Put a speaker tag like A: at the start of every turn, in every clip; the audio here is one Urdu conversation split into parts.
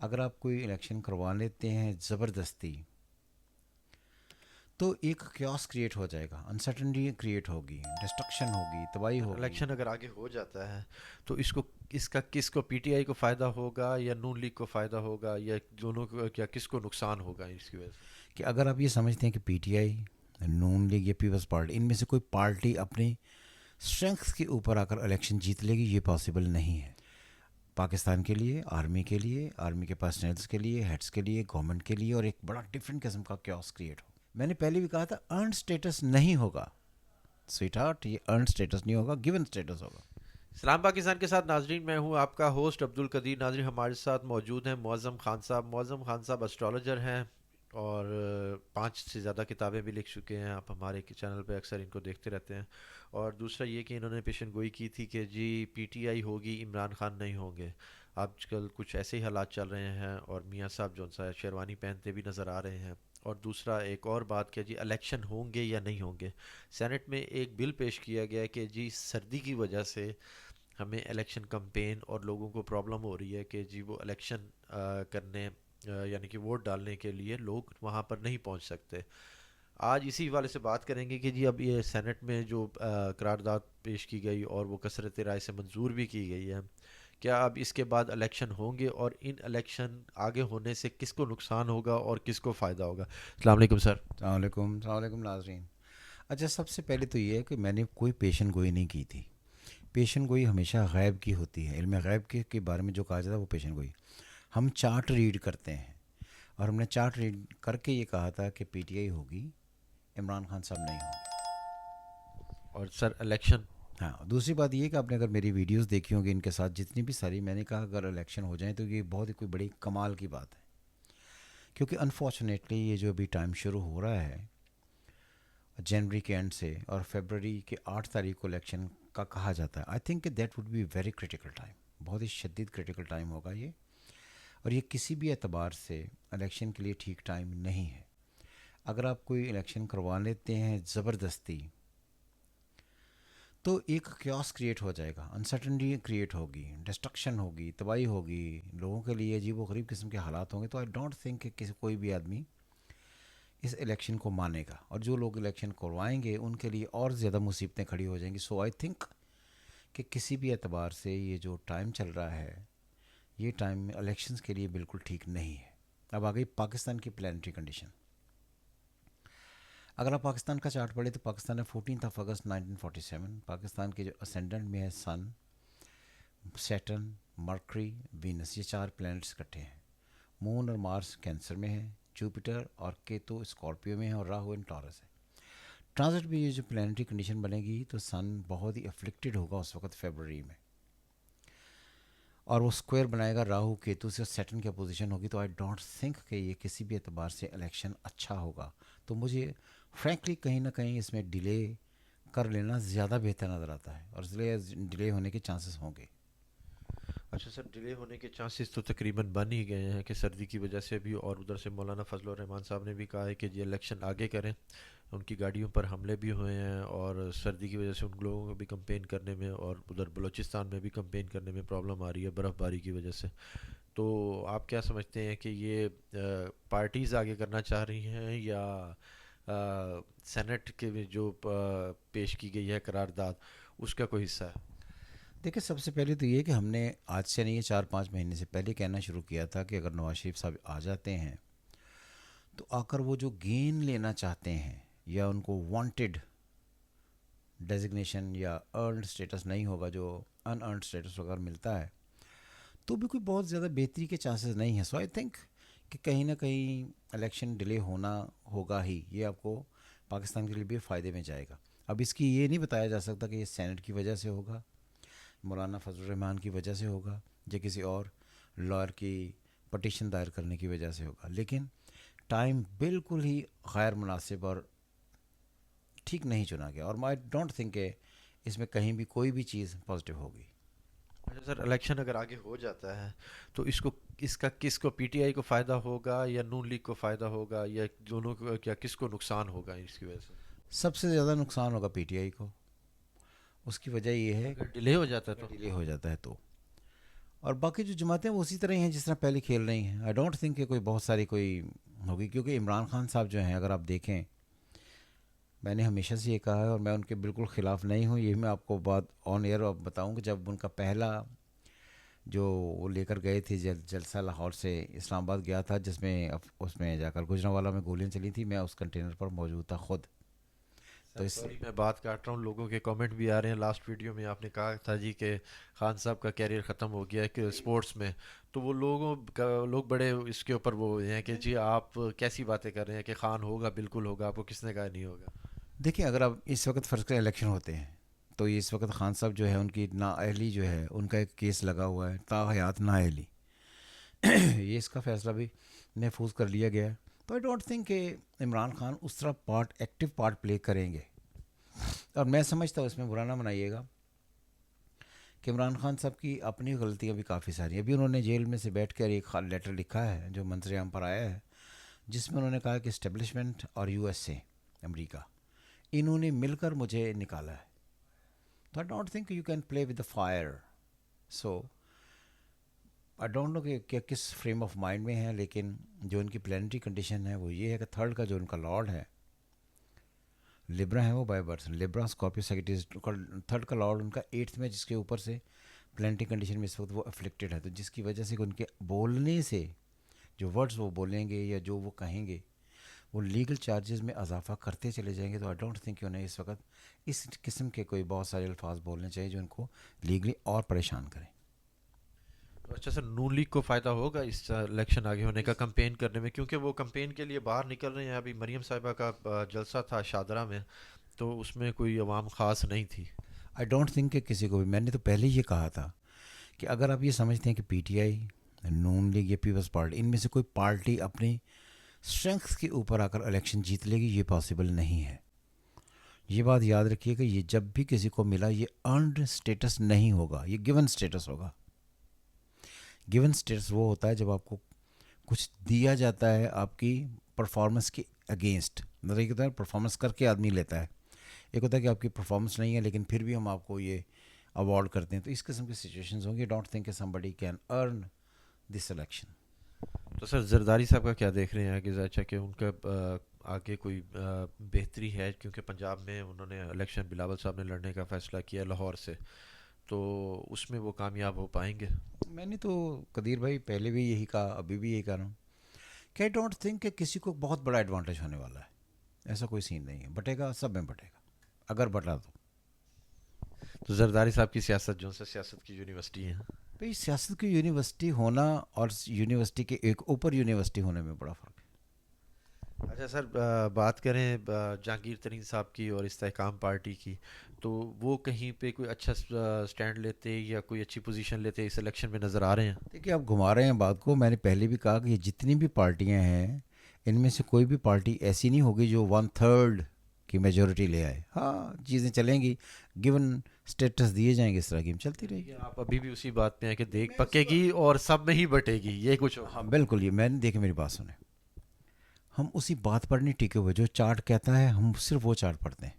A: اگر آپ کوئی الیکشن کروا لیتے ہیں زبردستی تو ایک کیوس کریٹ ہو جائے گا، انسرٹنٹی کریٹ ہوگی، ڈسٹرکشن ہوگی، تباہی
B: سر
A: ہوگی۔
B: الیکشن اگر آگے ہو جاتا ہے تو اس کا کس کو، پی ٹی آئی کو فائدہ ہوگا یا نون لیگ کو فائدہ ہوگا یا دونوں کو، کیا کس کو نقصان ہوگا اس کی وجہ سے؟
A: کہ اگر آپ یہ سمجھتے ہیں کہ P T I, Noon League یا پیپلز پارٹی، ان میں سے کوئی پارٹی اپنی اسٹرینگس کے اوپر آ کر الیکشن جیت لے گی، یہ پاسبل نہیں ہے۔ پاکستان کے لیے، آرمی کے پرسنلز کے لیے، ہیڈس کے لیے، گورنمنٹ کے لیے، اور ایک بڑا ڈفرینٹ قسم کا کیوس کریٹ ہو۔ میں نے پہلے بھی کہا تھا ارن سٹیٹس نہیں ہوگا سویٹ ہارٹ، یہ ارن سٹیٹس نہیں ہوگا، گیون سٹیٹس ہوگا۔
B: سلام پاکستان کے ساتھ ناظرین، میں ہوں آپ کا ہوسٹ عبد القدیر۔ ناظرین ہمارے ساتھ موجود ہیں معظم خان صاحب۔ معظم خان صاحب اسٹرالوجر ہیں اور 5 سے زیادہ کتابیں بھی لکھ چکے ہیں۔ آپ ہمارے چینل پہ اکثر ان کو دیکھتے رہتے ہیں۔ اور دوسرا یہ کہ انہوں نے پیشن گوئی کی تھی کہ جی پی ٹی آئی ہوگی، عمران خان نہیں ہوں گے۔ آج کل کچھ ایسے ہی حالات چل رہے ہیں اور میاں صاحب جو سا شیروانی پہنتے بھی نظر آ رہے ہیں۔ اور دوسرا ایک اور بات کہ جی الیکشن ہوں گے یا نہیں ہوں گے۔ سینٹ میں ایک بل پیش کیا گیا کہ جی سردی کی وجہ سے ہمیں الیکشن کمپین اور لوگوں کو پرابلم ہو رہی ہے کہ جی وہ الیکشن کرنے یعنی کہ ووٹ ڈالنے کے لیے لوگ وہاں پر نہیں پہنچ سکتے۔ آج اسی حوالے سے بات کریں گے کہ جی اب یہ سینٹ میں جو قرارداد پیش کی گئی اور وہ کثرت رائے سے منظور بھی کی گئی ہے، کیا اب اس کے بعد الیکشن ہوں گے اور ان الیکشن آگے ہونے سے کس کو نقصان ہوگا اور کس کو فائدہ ہوگا؟ السلام علیکم سر۔
A: السلام علیکم، السلام علیکم ناظرین۔ اچھا، سب سے پہلے تو یہ ہے کہ میں نے کوئی پیشن گوئی نہیں کی تھی۔ پیشن گوئی ہمیشہ غیب کی ہوتی ہے، علم غیب کے بارے میں جو کہا جاتا ہے وہ پیشن گوئی۔ ہم چارٹ ریڈ کرتے ہیں، اور ہم نے چارٹ ریڈ کر کے یہ کہا تھا کہ پی ٹی آئی ہوگی، عمران خان صاحب نہیں ہوں گے۔
B: اور سر الیکشن؟
A: ہاں، دوسری بات یہ کہ آپ نے اگر میری ویڈیوز دیکھی ہوں گی ان کے ساتھ جتنی بھی ساری، میں نے کہا اگر الیکشن ہو جائیں تو یہ بہت ہی کوئی بڑی کمال کی بات ہے، کیونکہ انفارچونیٹلی یہ جو ابھی ٹائم شروع ہو رہا ہے جنوری کے اینڈ سے، اور فیبرری کے 8 تاریخ کو الیکشن کا کہا جاتا ہے، آئی تھنک کہ that would be very critical time, بہت ہی شدید کریٹیکل ٹائم ہوگا یہ، اور یہ کسی بھی اعتبار سے الیکشن کے لیے ٹھیک ٹائم نہیں ہے۔ اگر آپ کوئی الیکشن کروا لیتے ہیں زبردستی تو ایک کیوس کریٹ ہو جائے گا، انسرٹنٹی کریٹ ہوگی، ڈسٹرکشن ہوگی، تباہی ہوگی، لوگوں کے لیے عجیب و غریب قسم کے حالات ہوں گے۔ تو آئی ڈونٹ تھنک کہ کوئی بھی آدمی اس الیکشن کو مانے گا، اور جو لوگ الیکشن کروائیں گے ان کے لیے اور زیادہ مصیبتیں کھڑی ہو جائیں گی۔ سو آئی تھنک کہ کسی بھی اعتبار سے یہ جو ٹائم چل رہا ہے، یہ ٹائم الیکشنز کے لیے بالکل ٹھیک نہیں ہے۔ اب آ گئی پاکستان کی پلانٹری کنڈیشن۔ اگر آپ پاکستان کا چارٹ پڑھیں تو پاکستان ہے 14 اگست 1947، پاکستان کے جو اسینڈنٹ میں ہے سن، سیٹرن، مرکری، وینس، یہ 4 پلانٹس اکٹھے ہیں۔ مون اور مارس کینسر میں ہے، جوپیٹر اور کیتو اسکارپیو میں ہے، اور راہو ان ٹورس ہے۔ ٹرانزٹ میں یہ جو پلانٹری کنڈیشن بنے گی تو سن بہت ہی افلکٹڈ ہوگا اس وقت فیبرری میں، اور وہ اسکوائر بنائے گا راہو کیتو سے، اور سیٹرن کی اپوزیشن ہوگی۔ تو آئی ڈونٹ تھنک کہ یہ کسی بھی اعتبار سے الیکشن اچھا ہوگا۔ تو مجھے فرینکلی کہیں نہ کہیں اس میں ڈیلے کر لینا زیادہ بہتر نظر آتا ہے، اور ڈیلے ہونے کے چانسز ہوں گے۔
B: اچھا سر، ڈیلے ہونے کے چانسز تو تقریباً بن ہی گئے ہیں کہ سردی کی وجہ سے بھی، اور ادھر سے مولانا فضل الرحمان صاحب نے بھی کہا ہے کہ یہ الیکشن آگے کریں۔ ان کی گاڑیوں پر حملے بھی ہوئے ہیں اور سردی کی وجہ سے ان لوگوں کو بھی کمپین کرنے میں، اور ادھر بلوچستان میں بھی کمپین کرنے میں پرابلم آ رہی ہے برف باری کی وجہ سے۔ تو آپ کیا سمجھتے ہیں کہ یہ پارٹیز آگے کرنا چاہ رہی ہیں یا سینٹ کے جو پیش کی گئی ہے قرارداد اس کا کوئی حصہ ہے؟
A: دیکھیں، سب سے پہلے تو یہ کہ ہم نے آج سے نہیں، 4-5 مہینے سے پہلے کہنا شروع کیا تھا کہ اگر نواز شریف صاحب آ جاتے ہیں تو آ کر وہ جو گین لینا چاہتے ہیں، یا ان کو وانٹڈ ڈیزگنیشن یا ارنڈ اسٹیٹس نہیں ہوگا، جو ان ارنڈ اسٹیٹس اگر ملتا ہے تو بھی کوئی بہت زیادہ بہتری کے چانسز نہیں ہیں۔ سو آئی تھنک کہ کہیں نہ کہیں الیکشن ڈیلے ہونا ہوگا ہی، یہ آپ کو پاکستان کے لیے بھی فائدے میں جائے گا۔ اب اس کی یہ نہیں بتایا جا سکتا کہ یہ سینٹ کی وجہ سے ہوگا، مولانا فضل الرحمان کی وجہ سے ہوگا، یا کسی اور لائر کی پٹیشن دائر کرنے کی وجہ سے ہوگا، لیکن ٹائم بالکل ہی غیر مناسب اور ٹھیک نہیں چنا گیا، اور آئی ڈونٹ تھنک کہ اس میں کہیں بھی کوئی بھی چیز پازیٹیو ہوگی۔
B: اچھا سر، الیکشن اگر آگے ہو جاتا ہے تو اس کا کس کو، پی ٹی آئی کو فائدہ ہوگا یا نون لیگ کو فائدہ ہوگا یا دونوں کو، کیا کس کو نقصان ہوگا اس کی وجہ سے؟
A: سب سے زیادہ نقصان ہوگا پی ٹی آئی کو۔ اس کی وجہ یہ ہے
B: اگر ڈیلے ہو جاتا ہے
A: اگر
B: تو؟
A: ڈیلے ہو جاتا ہے تو، اور باقی جو جماعتیں وہ اسی طرح ہی ہیں جس طرح پہلے کھیل رہی ہیں. آئی ڈونٹ تھنک کہ کوئی بہت ساری کوئی ہوگی, کیونکہ عمران خان صاحب جو ہیں اگر آپ دیکھیں, میں نے ہمیشہ سے یہ کہا ہے اور میں ان کے بالکل خلاف نہیں ہوں, یہ میں آپ کو بات آن ایئر بتاؤں کہ جب ان کا پہلا جو وہ لے کر گئے تھے جلسہ لاہور سے اسلام آباد گیا تھا, جس میں اس میں جا کر گجرانوالہ میں گولیاں چلی تھی, میں اس کنٹینر پر موجود تھا خود. تو
B: سر
A: اس
B: سوری میں بات کاٹ رہا ہوں, لوگوں کے کامنٹ بھی آ رہے ہیں. لاسٹ ویڈیو میں آپ نے کہا تھا جی کہ خان صاحب کا کیریئر ختم ہو گیا ہے کہ اسپورٹس میں, تو وہ لوگ بڑے اس کے اوپر وہ ہیں کہ جی آپ کیسی باتیں کر رہے ہیں کہ خان ہوگا, بالکل ہوگا, آپ کو کس نے کہا نہیں ہوگا.
A: دیکھیں, اگر آپ اس وقت فرض کریں الیکشن ہوتے ہیں تو یہ اس وقت خان صاحب جو ہے ان کی نااہلی جو ہے ان کا ایک کیس لگا ہوا ہے, تاحیات نااہلی. یہ اس کا فیصلہ بھی محفوظ کر لیا گیا ہے. تو آئی ڈونٹ تھنک کہ عمران خان اس طرح ایکٹیو پارٹ پلے کریں گے. اور میں سمجھتا ہوں, اس میں برا نہ منائیے گا, کہ عمران خان صاحب کی اپنی غلطیاں بھی کافی ساری ہیں. ابھی انہوں نے جیل میں سے بیٹھ کر ایک لیٹر لکھا ہے جو منظر عام پر آیا ہے, جس میں انہوں نے کہا کہ اسٹیبلشمنٹ اور یو ایس اے امریکہ انہوں نے مل کر مجھے نکالا ہے. تو I don't think you can play with the fire. So I don't know کہ کس فریم آف مائنڈ میں ہیں, لیکن جو ان کی پلانٹری کنڈیشن ہے وہ یہ ہے کہ تھرڈ کا جو ان کا لارڈ ہے, لبرا ہے وہ بائی برتھ, لبرا اسکارپیو سیگیٹیز, تھرڈ کا لارڈ ان کا ایٹھ میں, جس کے اوپر سے پلانٹنگ کنڈیشن میں اس وقت وہ افلیکٹڈ ہے. تو جس کی وجہ سے ان کے بولنے سے جو ورڈز وہ بولیں گے یا جو وہ کہیں گے وہ لیگل چارجز میں اضافہ کرتے چلے جائیں گے. تو آئی ڈونٹ تھنک کہ انہیں اس وقت اس قسم کے کوئی بہت سارے الفاظ بولنے چاہیے جو ان کو لیگلی اور پریشان کریں.
B: اچھا سر, نون لیگ کو فائدہ ہوگا اس الیکشن آگے ہونے کا کمپین کرنے میں, کیونکہ وہ کمپین کے لیے باہر نکل رہے ہیں. ابھی مریم صاحبہ کا جلسہ تھا شادرہ میں, تو اس میں کوئی عوام خاص نہیں تھی.
A: آئی ڈونٹ تھنک کہ کسی کو بھی, میں نے تو پہلے یہ کہا تھا کہ اگر آپ یہ سمجھتے ہیں کہ P T I, Noon League یا پیپلز پارٹی, ان میں سے کوئی پارٹی اپنی اسٹرینگتھ کے اوپر آ کر الیکشن جیت لے گی, یہ پاسبل نہیں ہے. یہ بات یاد رکھیے کہ یہ جب بھی کسی کو ملا یہ ارنڈ اسٹیٹس نہیں ہوگا, یہ گیون اسٹیٹس ہوگا. گیون اسٹیٹس وہ ہوتا ہے جب آپ کو کچھ دیا جاتا ہے آپ کی پرفارمنس کے اگینسٹ. مطلب یہ ہوتا ہے پرفارمنس کر کے آدمی لیتا ہے, ایک ہوتا ہے کہ آپ کی پرفارمنس نہیں ہے لیکن پھر بھی ہم آپ کو یہ اوارڈ کرتے ہیں. تو اس قسم کی سچویشنز ہوں گی. ڈونٹ تھنک کہ somebody can earn this election.
B: تو سر زرداری صاحب کا کیا دیکھ رہے ہیں آگے, اچھا کہ ان کا آگے کوئی بہتری ہے, کیونکہ پنجاب میں انہوں نے الیکشن بلاول صاحب نے لڑنے کا فیصلہ کیا لاہور سے, تو اس میں وہ کامیاب ہو پائیں گے؟
A: میں نے تو قدیر بھائی پہلے بھی یہی کہا, ابھی بھی یہی کہہ رہا ہوں کہ آئی ڈونٹ تھنک کہ کسی کو بہت بڑا ایڈوانٹیج ہونے والا ہے. ایسا کوئی سین نہیں ہے, بٹے گا سب میں بٹے گا, اگر بٹا
B: تو زرداری صاحب کی سیاست جو سے سیاست کی یونیورسٹی ہیں,
A: بھائی سیاست کی یونیورسٹی ہونا اور یونیورسٹی کے ایک اوپر یونیورسٹی ہونے میں بڑا فرق ہے.
B: اچھا سر بات کریں جہانگیر ترین صاحب کی اور استحکام پارٹی کی, تو وہ کہیں پہ کوئی اچھا سٹینڈ لیتے یا کوئی اچھی پوزیشن لیتے اس الیکشن میں نظر آ رہے ہیں؟
A: دیکھیے آپ گھما رہے ہیں بات کو, میں نے پہلے بھی کہا کہ یہ جتنی بھی پارٹیاں ہیں ان میں سے کوئی بھی پارٹی ایسی نہیں ہوگی جو 1/3 کی میجورٹی لے آئے. ہاں چیزیں چلیں گی, گیون اسٹیٹس دیے جائیں گے, اس طرح گیم چلتی رہے گی.
B: آپ ابھی بھی اسی بات پہ ہیں کہ دیکھ پکے گی اور سب میں ہی بٹے گی, یہ کچھ
A: ہاں بالکل, یہ میں نے دیکھے, میری بات سنیں, ہم اسی بات پر نہیں ٹکے ہوئے, جو چارٹ کہتا ہے ہم صرف وہ چارٹ پڑھتے ہیں,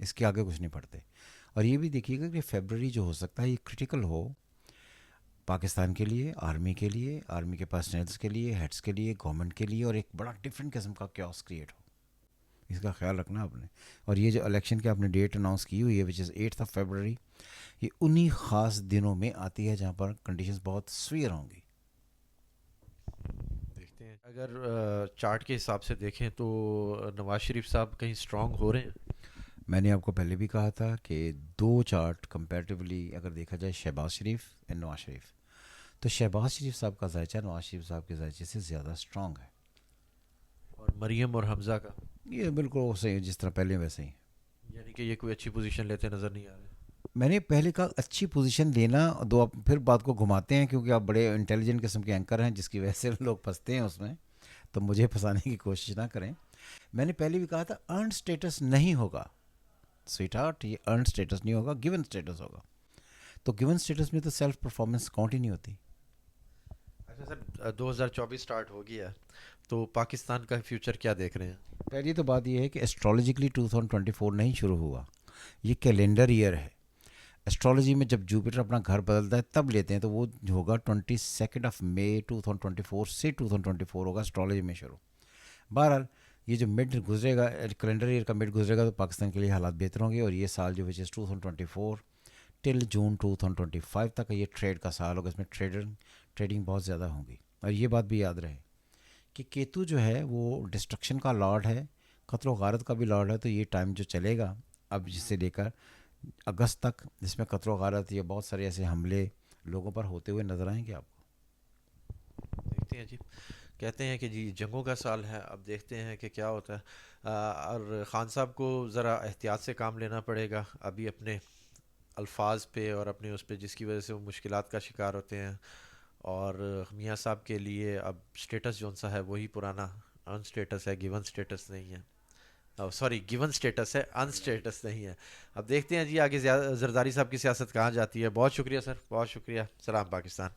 A: اس کے آگے کچھ نہیں پڑھتے. اور یہ بھی دیکھیے گا کہ فیبرری جو ہو سکتا ہے یہ کرٹیکل ہو پاکستان کے لیے, آرمی کے لیے, آرمی کے پرسنلز کے لیے, ہیڈس کے لیے, گورنمنٹ کے لیے, اور ایک بڑا ڈفرینٹ قسم کا کیوس کریٹ ہو. اس کا خیال رکھنا آپ نے. اور یہ جو الیکشن کی آپ نے ڈیٹ اناؤنس کی ہوئی ہے وچ از 8 فیبرری, یہ انہی خاص دنوں میں آتی ہے جہاں پر کنڈیشنز بہت سویئر ہوں گی.
B: دیکھتے ہیں. اگر چارٹ کے حساب سے دیکھیں تو نواز شریف صاحب کہیں اسٹرانگ ہو رہے ہیں؟
A: میں نے آپ کو پہلے بھی کہا تھا کہ دو چارٹ کمپیریٹیولی اگر دیکھا جائے, شہباز شریف اینڈ نواز شریف, تو شہباز شریف صاحب کا ذائچہ نواز شریف صاحب کے ذائچے سے زیادہ اسٹرانگ ہے.
B: اور مریم اور حمزہ کا
A: یہ بالکل صحیح ہے, جس طرح پہلے ویسے ہی.
B: یعنی کہ یہ کوئی اچھی پوزیشن لیتے نظر نہیں آ رہے.
A: میں نے پہلے کہا اچھی پوزیشن لینا, دو آپ پھر بات کو گھماتے ہیں کیونکہ آپ بڑے انٹیلیجنٹ قسم کے اینکر ہیں جس کی وجہ سے لوگ پھنستے ہیں اس میں, تو مجھے پھنسانے کی کوشش نہ کریں. میں نے پہلے بھی کہا تھا ارنڈ اسٹیٹس نہیں ہوگا سویٹ ہارٹ, یہ ارنڈ اسٹیٹس نہیں ہوگا, گیون اسٹیٹس ہوگا. تو گیون اسٹیٹس میں تو سیلف پرفارمنس کاؤنٹ ہی نہیں ہوتی.
B: اچھا سر 2024 سٹارٹ ہو گیا, تو پاکستان کا فیوچر کیا دیکھ رہے ہیں؟
A: پہلی تو بات یہ ہے کہ اسٹرالوجیکلی 2024 نہیں شروع ہوا, یہ کیلنڈر ایئر ہے. ایسٹرالوجی میں جب جوپیٹر اپنا گھر بدلتا ہے تب لیتے ہیں، تو وہ ہوگا 22 مئی 2024 سے 2024 ہوگا اسٹرالوجی میں شروع. بہرحال یہ جو مڈ گزرے گا، کیلنڈر ایئر کا مڈ گزرے گا، تو پاکستان کے لیے حالات بہتر ہوں گے. اور یہ سال جو وچ از 2024 ٹل جون 2025 تک یہ ٹریڈ کا سال ہوگا. اس میں ٹریڈنگ بہت زیادہ ہوں گی. اور یہ بات بھی یاد رہے کہ کیتو جو ہے وہ ڈسٹرکشن کا لارڈ ہے، قتل و غارت کا بھی لارڈ ہے. تو یہ ٹائم جو چلے گا اب جس سے لے کر اگست تک، جس میں قتل و غارت یا بہت سارے ایسے حملے لوگوں پر ہوتے ہوئے نظر آئیں گے آپ کو.
B: دیکھتے ہیں جی. کہتے ہیں کہ جی جنگوں کا سال ہے، اب دیکھتے ہیں کہ کیا ہوتا ہے. اور خان صاحب کو ذرا احتیاط سے کام لینا پڑے گا ابھی اپنے الفاظ پہ اور اپنے اس پہ، جس کی وجہ سے وہ مشکلات کا شکار ہوتے ہیں. اور میاں صاحب کے لیے اب سٹیٹس جون سا ہے وہی پرانا ان سٹیٹس ہے، گیون سٹیٹس نہیں ہے. سوری، گیون سٹیٹس ہے، ان سٹیٹس نہیں ہے. اب دیکھتے ہیں جی آگے زرداری صاحب کی سیاست کہاں جاتی ہے. بہت شکریہ سر، بہت شکریہ. سلام پاکستان.